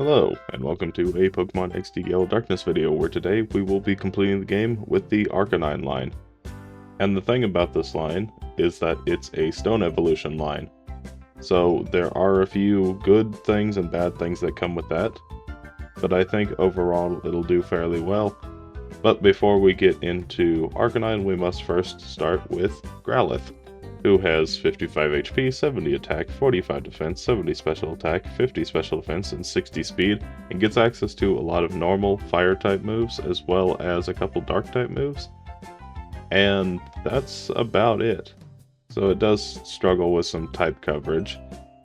Hello, and welcome to a Pokemon XD Gale of Darkness video, where today we will be completing the game with the Arcanine line. And the thing about this line is that it's a Stone Evolution line. So there are a few good things and bad things that come with that, but I think overall it'll do fairly well. But before we get into Arcanine, we must first start with Growlithe, who has 55 HP, 70 attack, 45 defense, 70 special attack, 50 special defense, and 60 speed, and gets access to a lot of normal fire-type moves, as well as a couple dark-type moves. And that's about it. So it does struggle with some type coverage,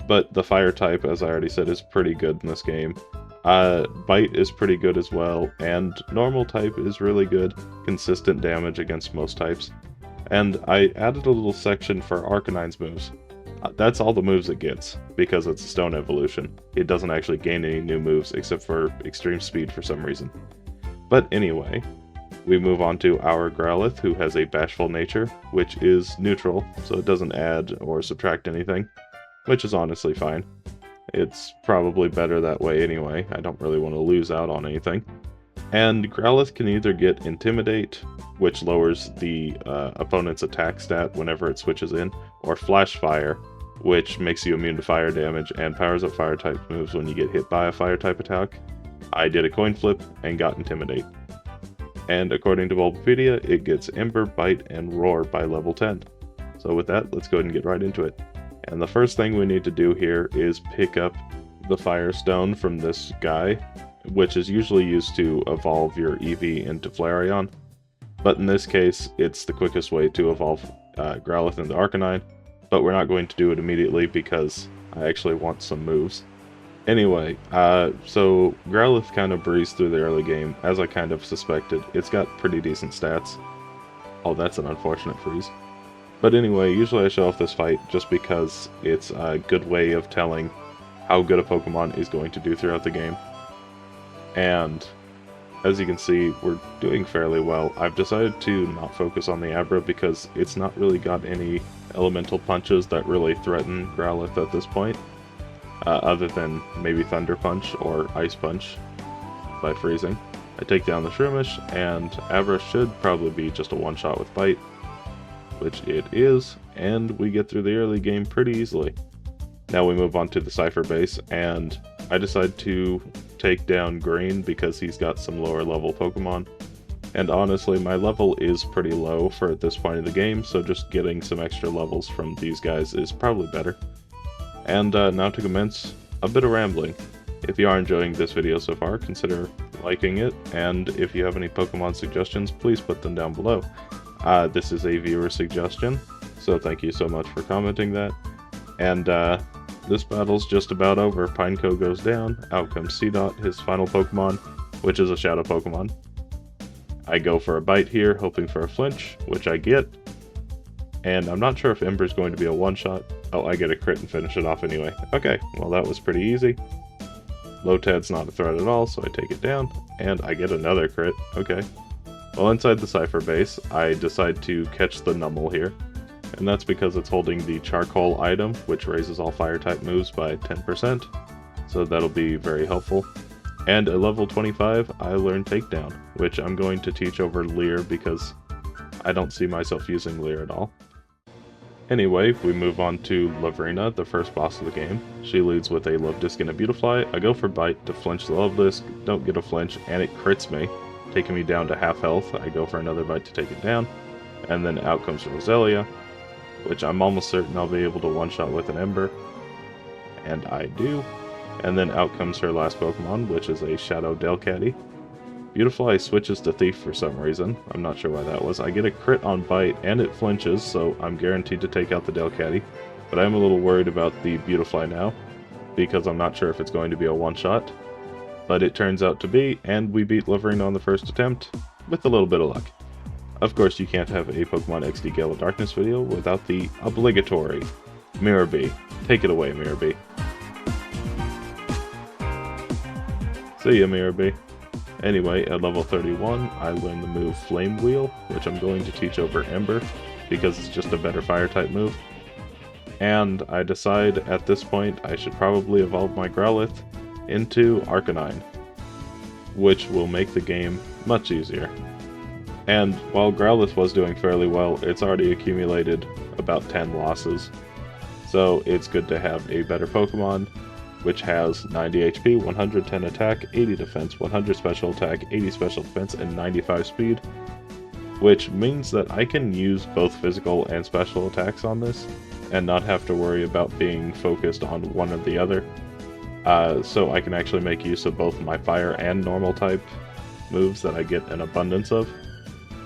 but the fire-type, as I already said, is pretty good in this game. Bite is pretty good as well, and normal type is really good, consistent damage against most types. And I added a little section for Arcanine's moves. That's all the moves it gets, because it's a Stone Evolution. It doesn't actually gain any new moves, except for Extreme Speed for some reason. But anyway, we move on to our Growlithe, who has a Bashful nature, which is neutral, so it doesn't add or subtract anything, which is honestly fine. It's probably better that way anyway. I don't really want to lose out on anything. And Growlithe can either get Intimidate, which lowers the opponent's attack stat whenever it switches in, or Flash Fire, which makes you immune to fire damage and powers up fire-type moves when you get hit by a fire-type attack. I did a coin flip and got Intimidate. And according to Bulbapedia, it gets Ember, Bite, and Roar by level 10. So with that, let's go ahead and get right into it. And the first thing we need to do here is pick up the Fire Stone from this guy, which is usually used to evolve your Eevee into Flareon. But in this case, it's the quickest way to evolve Growlithe into Arcanine, but we're not going to do it immediately because I actually want some moves. Anyway, so Growlithe kind of breezed through the early game, as I kind of suspected. It's got pretty decent stats. Oh, that's an unfortunate freeze. But anyway, usually I show off this fight just because it's a good way of telling how good a Pokemon is going to do throughout the game. And as you can see, we're doing fairly well. I've decided to not focus on the Abra because it's not really got any elemental punches that really threaten Growlithe at this point, other than maybe Thunder Punch or Ice Punch by freezing. I take down the Shroomish, and Abra should probably be just a one-shot with Bite, which it is, and we get through the early game pretty easily. Now we move on to the Cypher base, and I decide to take down Green because he's got some lower level Pokemon. And honestly, my level is pretty low for at this point of the game, so just getting some extra levels from these guys is probably better. And now to commence a bit of rambling. If you are enjoying this video so far, consider liking it, and if you have any Pokemon suggestions, please put them down below. This is a viewer suggestion, so thank you so much for commenting that. And this battle's just about over. Pineco goes down, out comes Seedot, his final Pokemon, which is a Shadow Pokemon. I go for a Bite here, hoping for a flinch, which I get. And I'm not sure if Ember's going to be a one-shot. Oh, I get a crit and finish it off anyway. Okay, well that was pretty easy. Lotad's not a threat at all, so I take it down, and I get another crit. Okay. Well, inside the Cypher base, I decide to catch the Numel here. And that's because it's holding the Charcoal item, which raises all fire-type moves by 10%, so that'll be very helpful. And at level 25, I learn Takedown, which I'm going to teach over Leer because I don't see myself using Leer at all. Anyway, we move on to Lavrina, the first boss of the game. She leads with a Luvdisc and a Beautifly. I go for Bite to flinch the Luvdisc, don't get a flinch, and it crits me, taking me down to half health. I go for another Bite to take it down, and then out comes Roselia, which I'm almost certain I'll be able to one-shot with an Ember. And I do. And then out comes her last Pokemon, which is a Shadow Delcatty. Beautifly switches to Thief for some reason. I'm not sure why that was. I get a crit on Bite, and it flinches, so I'm guaranteed to take out the Delcatty. But I'm a little worried about the Beautifly now, because I'm not sure if it's going to be a one-shot. But it turns out to be, and we beat Lavrina on the first attempt, with a little bit of luck. Of course, you can't have a Pokemon XD Gale of Darkness video without the obligatory Mirror Bee. Take it away, Mirror Bee. See ya, Mirror Bee. Anyway, at level 31, I learn the move Flame Wheel, which I'm going to teach over Ember, because it's just a better fire-type move. And I decide at this point I should probably evolve my Growlithe, into Arcanine, which will make the game much easier. And while Growlithe was doing fairly well, it's already accumulated about 10 losses. So it's good to have a better Pokemon, which has 90 HP, 110 attack, 80 defense, 100 special attack, 80 special defense, and 95 speed. Which means that I can use both physical and special attacks on this, and not have to worry about being focused on one or the other. So I can actually make use of both my fire and normal type moves that I get an abundance of.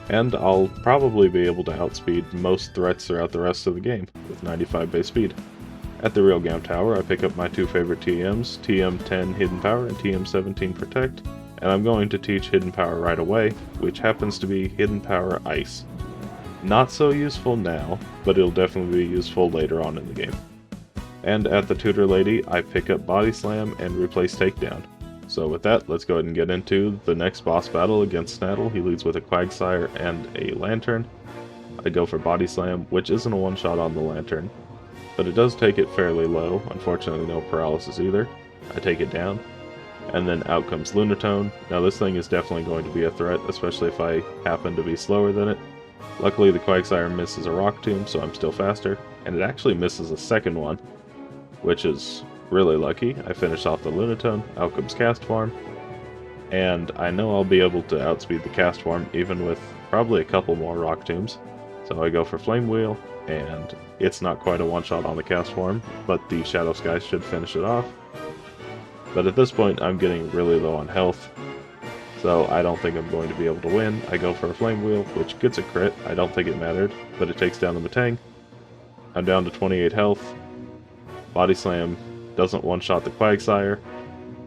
And I'll probably be able to outspeed most threats throughout the rest of the game with 95 base speed. At the Real Game Tower, I pick up my two favorite TMs, TM10 Hidden Power and TM17 Protect, and I'm going to teach Hidden Power right away, which happens to be Hidden Power Ice. Not so useful now, but it'll definitely be useful later on in the game. And at the Tutor Lady, I pick up Body Slam and replace Takedown. So with that, let's go ahead and get into the next boss battle against Snaddle. He leads with a Quagsire and a Lantern. I go for Body Slam, which isn't a one-shot on the Lantern, but it does take it fairly low. Unfortunately, no paralysis either. I take it down, and then out comes Lunatone. Now this thing is definitely going to be a threat, especially if I happen to be slower than it. Luckily, the Quagsire misses a Rock Tomb, so I'm still faster, and it actually misses a second one, which is really lucky. I finish off the Lunatone, out comes Castform, and I know I'll be able to outspeed the Castform even with probably a couple more Rock Tombs. So I go for Flame Wheel, and it's not quite a one-shot on the Castform, but the Shadow Sky should finish it off. But at this point, I'm getting really low on health, so I don't think I'm going to be able to win. I go for a Flame Wheel, which gets a crit. I don't think it mattered, but it takes down the Metang. I'm down to 28 health. Body Slam doesn't one-shot the Quagsire,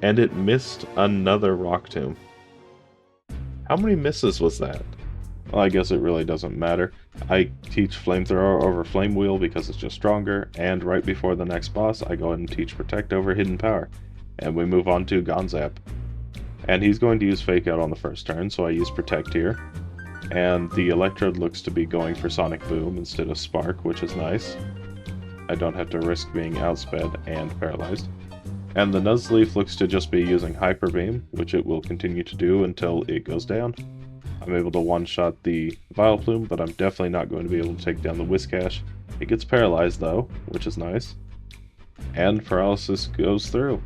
and it missed another Rock Tomb. How many misses was that? Well, I guess it really doesn't matter. I teach Flamethrower over Flame Wheel because it's just stronger, and right before the next boss, I go ahead and teach Protect over Hidden Power. And we move on to Gonzap. And he's going to use Fake Out on the first turn, so I use Protect here. And the Electrode looks to be going for Sonic Boom instead of Spark, which is nice. I don't have to risk being outsped and paralyzed. And the Nuzleaf looks to just be using Hyper Beam, which it will continue to do until it goes down. I'm able to one-shot the Vileplume, but I'm definitely not going to be able to take down the Whiscash. It gets paralyzed though, which is nice. And paralysis goes through.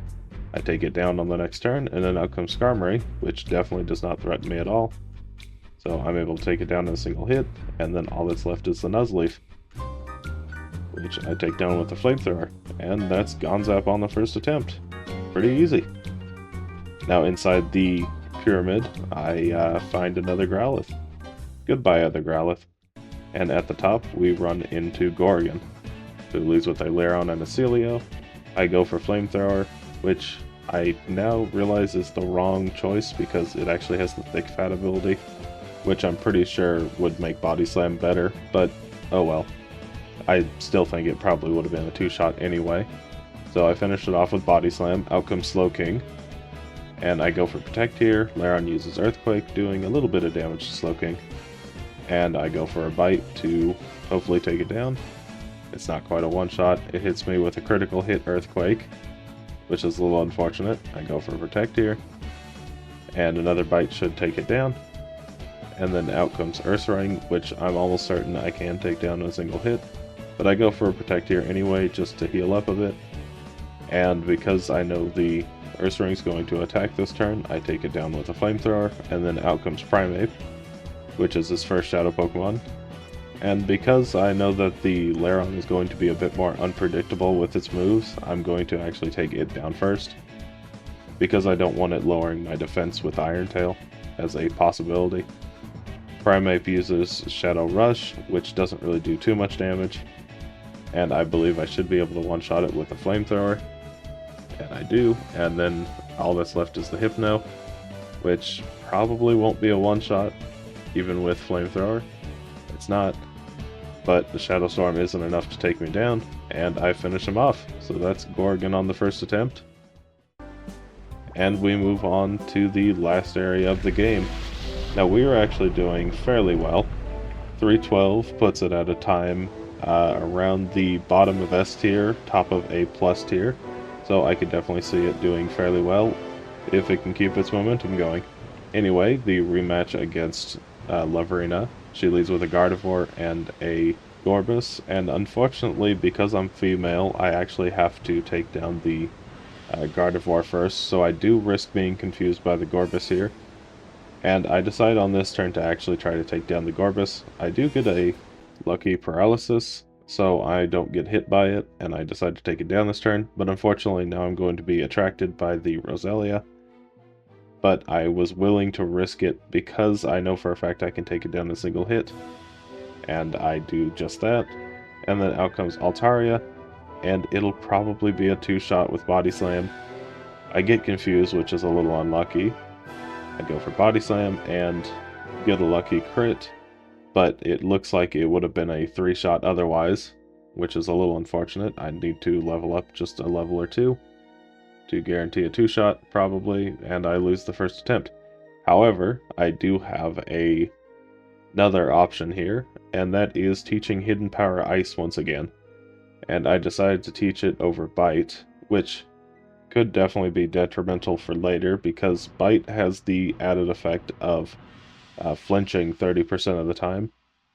I take it down on the next turn, and then out comes Skarmory, which definitely does not threaten me at all. So I'm able to take it down in a single hit, and then all that's left is the Nuzleaf, which I take down with the Flamethrower. And that's Gonzap on the first attempt. Pretty easy. Now inside the pyramid, I find another Growlithe. Goodbye, other Growlithe. And at the top, we run into Gorgon, who leads with a Lairon and a Celio. I go for Flamethrower, which I now realize is the wrong choice because it actually has the Thick Fat ability, which I'm pretty sure would make Body Slam better, but oh well. I still think it probably would have been a two-shot anyway. So I finished it off with Body Slam, out comes Slowking, and I go for Protect here. Lairon uses Earthquake, doing a little bit of damage to Slowking, and I go for a Bite to hopefully take it down. It's not quite a one-shot. It hits me with a critical hit Earthquake, which is a little unfortunate. I go for Protect here, and another Bite should take it down. And then out comes Ursaring, which I'm almost certain I can take down in a single hit. But I go for a Protect here anyway, just to heal up a bit. And because I know the Ursaring's going to attack this turn, I take it down with a Flamethrower, and then out comes Primeape, which is his first Shadow Pokemon. And because I know that the Lairon is going to be a bit more unpredictable with its moves, I'm going to actually take it down first, because I don't want it lowering my defense with Iron Tail as a possibility. Primeape uses Shadow Rush, which doesn't really do too much damage, and I believe I should be able to one-shot it with a Flamethrower, and I do, and then all that's left is the Hypno, which probably won't be a one-shot, even with Flamethrower. It's not, but the Shadow Storm isn't enough to take me down, and I finish him off. So that's Gorgon on the first attempt. And we move on to the last area of the game. Now we are actually doing fairly well. 312 puts it at a time around the bottom of S tier, top of A+ tier. so I could definitely see it doing fairly well if it can keep its momentum going. Anyway, the rematch against Leverina, she leads with a Gardevoir and a Gorbis, and unfortunately, because I'm female, I actually have to take down the Gardevoir first, so I do risk being confused by the Gorbis here. And I decide on this turn to actually try to take down the Gorbis. I do get a lucky paralysis, so I don't get hit by it, and I decide to take it down this turn, but unfortunately now I'm going to be attracted by the Roselia. But I was willing to risk it because I know for a fact I can take it down in a single hit, and I do just that. And then out comes Altaria, and it'll probably be a 2-shot with Body Slam. I get confused, which is a little unlucky. I go for Body Slam and get a lucky crit, but it looks like it would have been a 3-shot otherwise, which is a little unfortunate. I need to level up just a level or two to guarantee a 2-shot, probably, and I lose the first attempt. However, I do have another option here, and that is teaching Hidden Power Ice once again. And I decided to teach it over Bite, which could definitely be detrimental for later, because Bite has the added effect of flinching 30% of the time.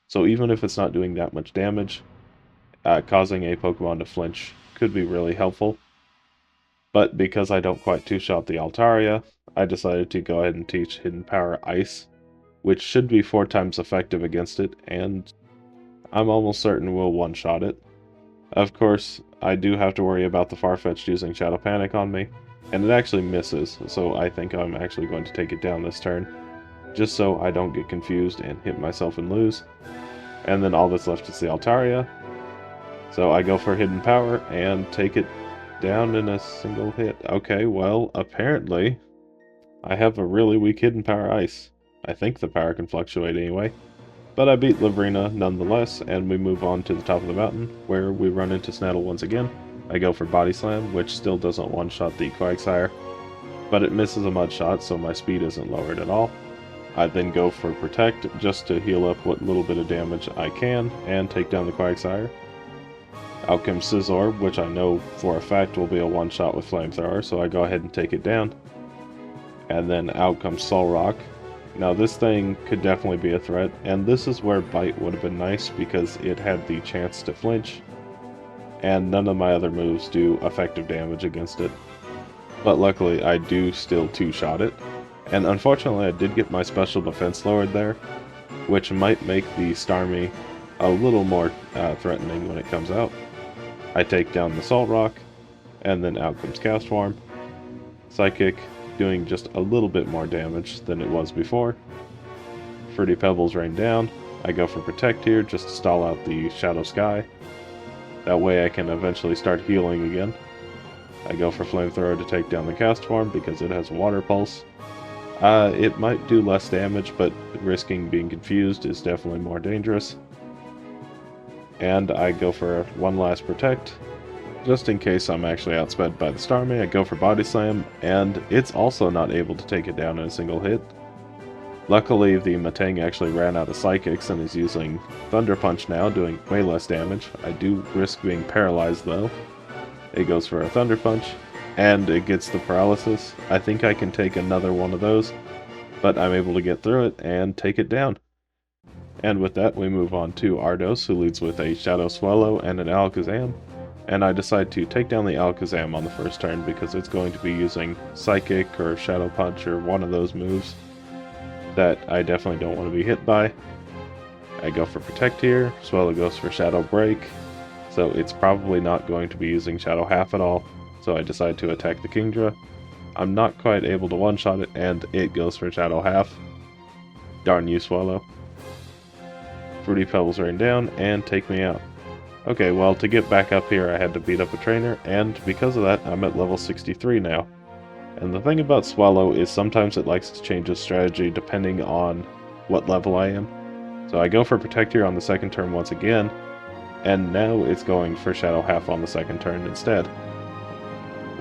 So even if it's not doing that much damage, causing a Pokemon to flinch could be really helpful. But because I don't quite 2-shot the Altaria, I decided to go ahead and teach Hidden Power Ice, which should be 4 times effective against it, and I'm almost certain we'll 1-shot it. Of course, I do have to worry about the Farfetch'd using Shadow Panic on me, and it actually misses, so I think I'm actually going to take it down this turn, just so I don't get confused and hit myself and lose. And then all that's left is the Altaria, so I go for Hidden Power and take it down in a single hit. Okay, well, apparently I have a really weak Hidden Power Ice. I think the power can fluctuate anyway. But I beat Leverina nonetheless, and we move on to the top of the mountain, where we run into Snaddle once again. I go for Body Slam, which still doesn't one-shot the Quagsire, but it misses a Mud Shot, so my speed isn't lowered at all. I then go for Protect, just to heal up what little bit of damage I can, and take down the Quagsire. Out comes Scizor, which I know for a fact will be a one-shot with Flamethrower, so I go ahead and take it down. And then out comes Solrock. Now this thing could definitely be a threat, and this is where Bite would have been nice because it had the chance to flinch, and none of my other moves do effective damage against it. But luckily I do still 2-shot it, and unfortunately I did get my special defense lowered there, which might make the Starmie a little more threatening when it comes out. I take down the Solrock, and then out comes Castform. Psychic, doing just a little bit more damage than it was before. Fruity Pebbles rain down. I go for Protect here just to stall out the Shadow Sky. That way I can eventually start healing again. I go for Flamethrower to take down the Castform because it has Water Pulse. It might do less damage, but risking being confused is definitely more dangerous. And I go for one last Protect. Just in case I'm actually outsped by the Starmie, I go for Body Slam, and it's also not able to take it down in a single hit. Luckily, the Matang actually ran out of Psychics and is using Thunder Punch now, doing way less damage. I do risk being paralyzed though. It goes for a Thunder Punch, and it gets the paralysis. I think I can take another one of those, but I'm able to get through it and take it down. And with that, we move on to Ardos, who leads with a Shadow Swallow and an Alakazam. And I decide to take down the Alakazam on the first turn because it's going to be using Psychic or Shadow Punch or one of those moves that I definitely don't want to be hit by. I go for Protect here, Swallow goes for Shadow Break, so it's probably not going to be using Shadow Half at all, so I decide to attack the Kingdra. I'm not quite able to one-shot it, and it goes for Shadow Half. Darn you, Swallow. Fruity Pebbles rain down and take me out. Okay, well, to get back up here I had to beat up a trainer, and because of that I'm at level 63 now. And the thing about Swallow is sometimes it likes to change its strategy depending on what level I am. So I go for Protect here on the second turn once again, and now it's going for Shadow Half on the second turn instead.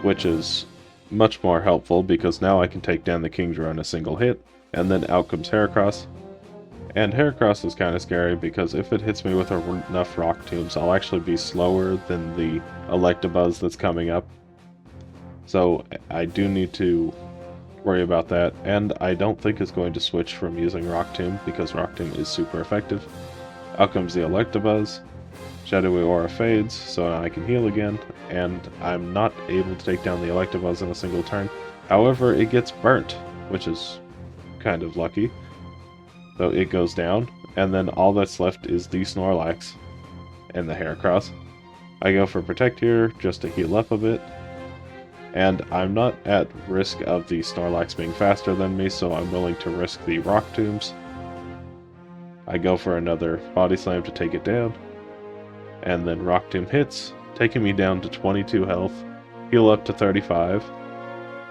Which is much more helpful because now I can take down the Kingdra in a single hit, and then out comes Heracross. And Heracross is kind of scary because if it hits me with enough Rock Tombs, I'll actually be slower than the Electabuzz that's coming up. So I do need to worry about that, and I don't think it's going to switch from using Rock Tomb because Rock Tomb is super effective. Out comes the Electabuzz. Shadowy Aura fades, so I can heal again, and I'm not able to take down the Electabuzz in a single turn. However, it gets burnt, which is kind of lucky. So it goes down, and then all that's left is the Snorlax and the Heracross. I go for Protect here just to heal up a bit, and I'm not at risk of the Snorlax being faster than me, so I'm willing to risk the Rock Tombs. I go for another Body Slam to take it down, and then Rock Tomb hits, taking me down to 22 health, heal up to 35,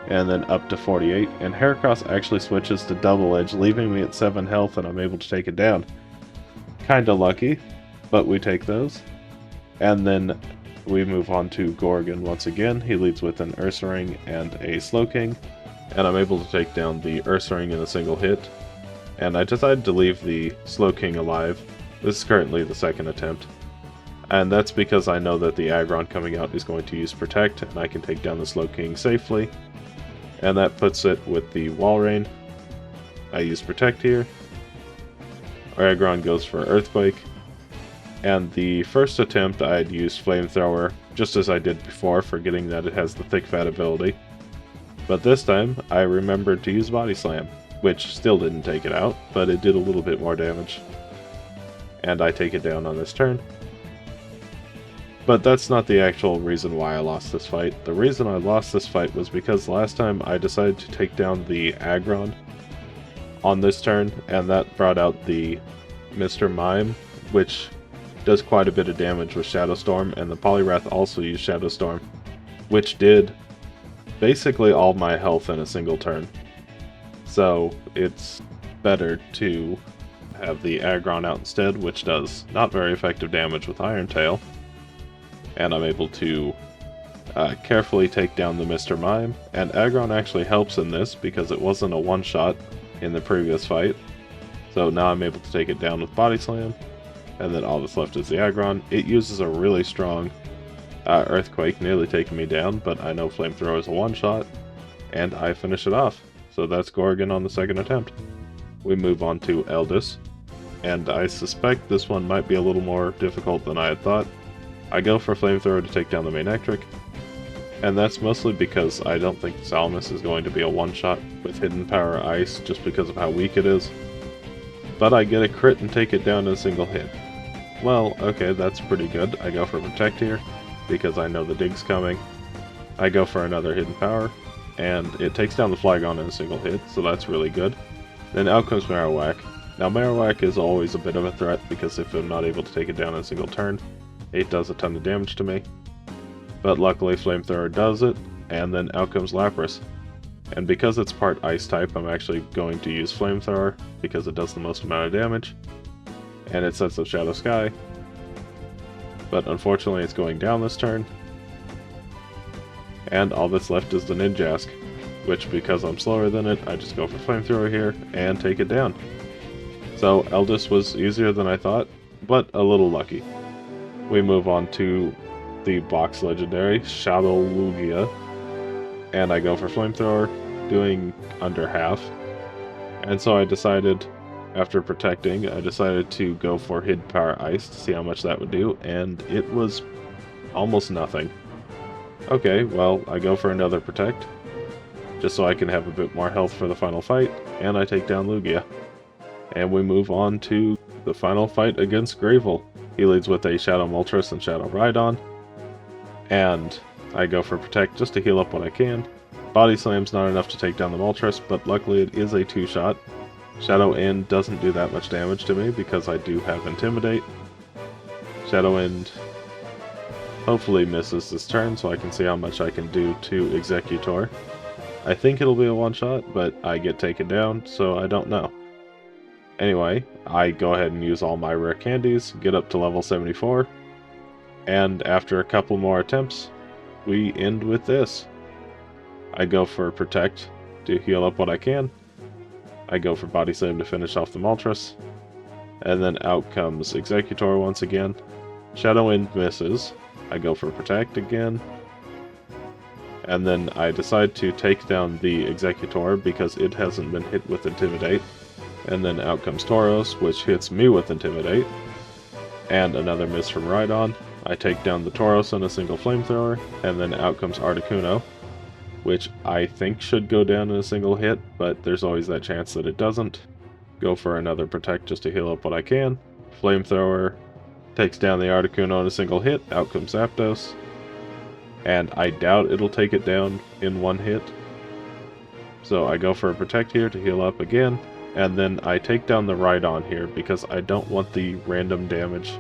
and then up to 48, and Heracross actually switches to Double Edge, leaving me at 7 health, and I'm able to take it down. Kinda lucky, but we take those. And then we move on to Gorgon once again. He leads with an Ursaring and a Slowking, and I'm able to take down the Ursaring in a single hit. And I decided to leave the Slowking alive. This is currently the second attempt. And that's because I know that the Aggron coming out is going to use Protect, and I can take down the Slowking safely. And that puts it with the Walrein. I use Protect here. Our Aggron goes for Earthquake. And the first attempt I had used Flamethrower, just as I did before, forgetting that it has the Thick Fat ability. But this time, I remembered to use Body Slam, which still didn't take it out, but it did a little bit more damage. And I take it down on this turn. But that's not the actual reason why I lost this fight. The reason I lost this fight was because last time I decided to take down the Aggron on this turn, and that brought out the Mr. Mime, which does quite a bit of damage with Shadow Storm, and the Poliwrath also used Shadow Storm, which did basically all my health in a single turn. So it's better to have the Aggron out instead, which does not very effective damage with Iron Tail. And I'm able to carefully take down the Mr. Mime, and Aggron actually helps in this because it wasn't a one-shot in the previous fight. So now I'm able to take it down with Body Slam, and then all that's left is the Aggron. It uses a really strong Earthquake, nearly taking me down, but I know Flamethrower is a one-shot, and I finish it off. So that's Gorgon on the second attempt. We move on to Eldis, and I suspect this one might be a little more difficult than I had thought. I go for Flamethrower to take down the Manectric, and that's mostly because I don't think Salamis is going to be a one-shot with Hidden Power Ice just because of how weak it is. But I get a crit and take it down in a single hit. Well, okay, that's pretty good. I go for Protect here, because I know the Dig's coming. I go for another Hidden Power, and it takes down the Flygon in a single hit, so that's really good. Then out comes Marowak. Now Marowak is always a bit of a threat, because if I'm not able to take it down in a single turn, it does a ton of damage to me. But luckily Flamethrower does it, and then out comes Lapras. And because it's part Ice type, I'm actually going to use Flamethrower, because it does the most amount of damage. And it sets up Shadow Sky. But unfortunately it's going down this turn. And all that's left is the Ninjask, which because I'm slower than it, I just go for Flamethrower here and take it down. So Eldis was easier than I thought, but a little lucky. We move on to the box legendary, Shadow Lugia, and I go for Flamethrower, doing under half. And so I decided, after protecting, I decided to go for Hidden Power Ice to see how much that would do, and it was almost nothing. Okay, well, I go for another Protect, just so I can have a bit more health for the final fight, and I take down Lugia. And we move on to the final fight against Gravel. He leads with a Shadow Moltres and Shadow Rhydon, and I go for Protect just to heal up what I can. Body Slam's not enough to take down the Moltres, but luckily it is a two-shot. Shadow End doesn't do that much damage to me because I do have Intimidate. Shadow End hopefully misses this turn so I can see how much I can do to Executor. I think it'll be a one-shot, but I get taken down, so I don't know. Anyway, I go ahead and use all my rare candies, get up to level 74, and after a couple more attempts, we end with this. I go for Protect to heal up what I can. I go for Body Slam to finish off the Moltres, and then out comes Executor once again. Shadow End misses. I go for Protect again, and then I decide to take down the Executor because it hasn't been hit with Intimidate, and then out comes Tauros, which hits me with Intimidate, and another miss from Rhydon. I take down the Tauros on a single Flamethrower, and then out comes Articuno, which I think should go down in a single hit, but there's always that chance that it doesn't. Go for another Protect just to heal up what I can. Flamethrower takes down the Articuno in a single hit, out comes Zapdos, and I doubt it'll take it down in one hit. So I go for a Protect here to heal up again, and then I take down the Rhydon here because I don't want the random damage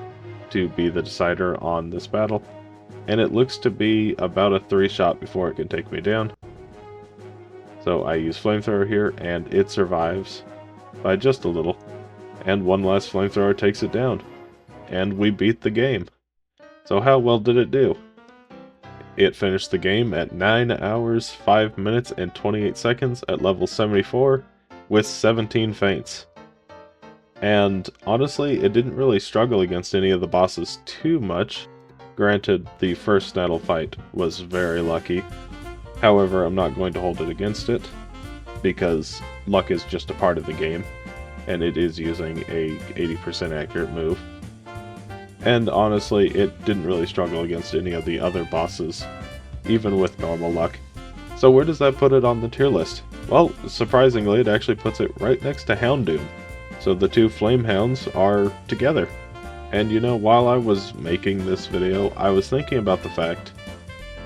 to be the decider on this battle. And it looks to be about a 3-shot before it can take me down. So I use Flamethrower here, and it survives by just a little. And one last Flamethrower takes it down. And we beat the game. So how well did it do? It finished the game at 9 hours, 5 minutes, and 28 seconds at level 74 with 17 feints. And honestly, it didn't really struggle against any of the bosses too much. Granted, the first Snattle fight was very lucky. However, I'm not going to hold it against it, because luck is just a part of the game, and it is using a 80% accurate move. And honestly, it didn't really struggle against any of the other bosses, even with normal luck. So where does that put it on the tier list? Well, surprisingly, it actually puts it right next to Houndoom. So the two Flame Hounds are together. And you know, while I was making this video, I was thinking about the fact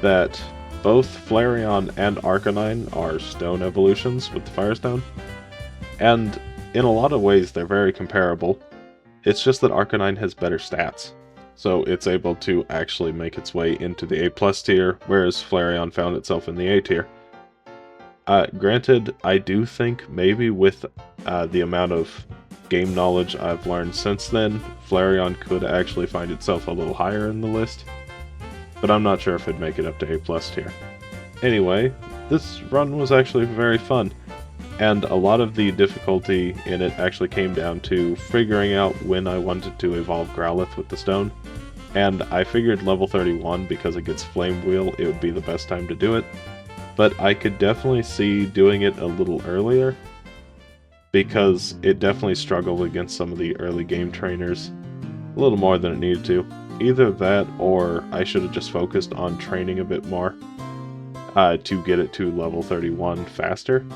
that both Flareon and Arcanine are stone evolutions with the Firestone. And in a lot of ways, they're very comparable. It's just that Arcanine has better stats. So it's able to actually make its way into the A+ tier, whereas Flareon found itself in the A tier. Granted, I do think maybe with the amount of game knowledge I've learned since then, Flareon could actually find itself a little higher in the list, but I'm not sure if it'd make it up to A+ tier. Anyway, this run was actually very fun, and a lot of the difficulty in it actually came down to figuring out when I wanted to evolve Growlithe with the stone, and I figured level 31, because it gets Flame Wheel, it would be the best time to do it, but I could definitely see doing it a little earlier, because it definitely struggled against some of the early game trainers a little more than it needed to. Either that, or I should have just focused on training a bit more to get it to level 31 faster,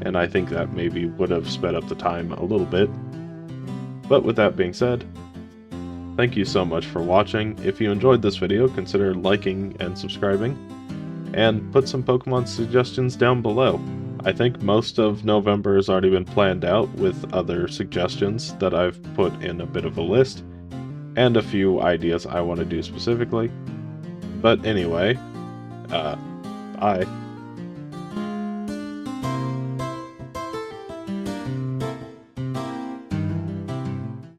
and I think that maybe would have sped up the time a little bit. But with that being said, thank you so much for watching. If you enjoyed this video, consider liking and subscribing, and put some Pokemon suggestions down below. I think most of November has already been planned out with other suggestions that I've put in a bit of a list, and a few ideas I want to do specifically. But anyway, bye.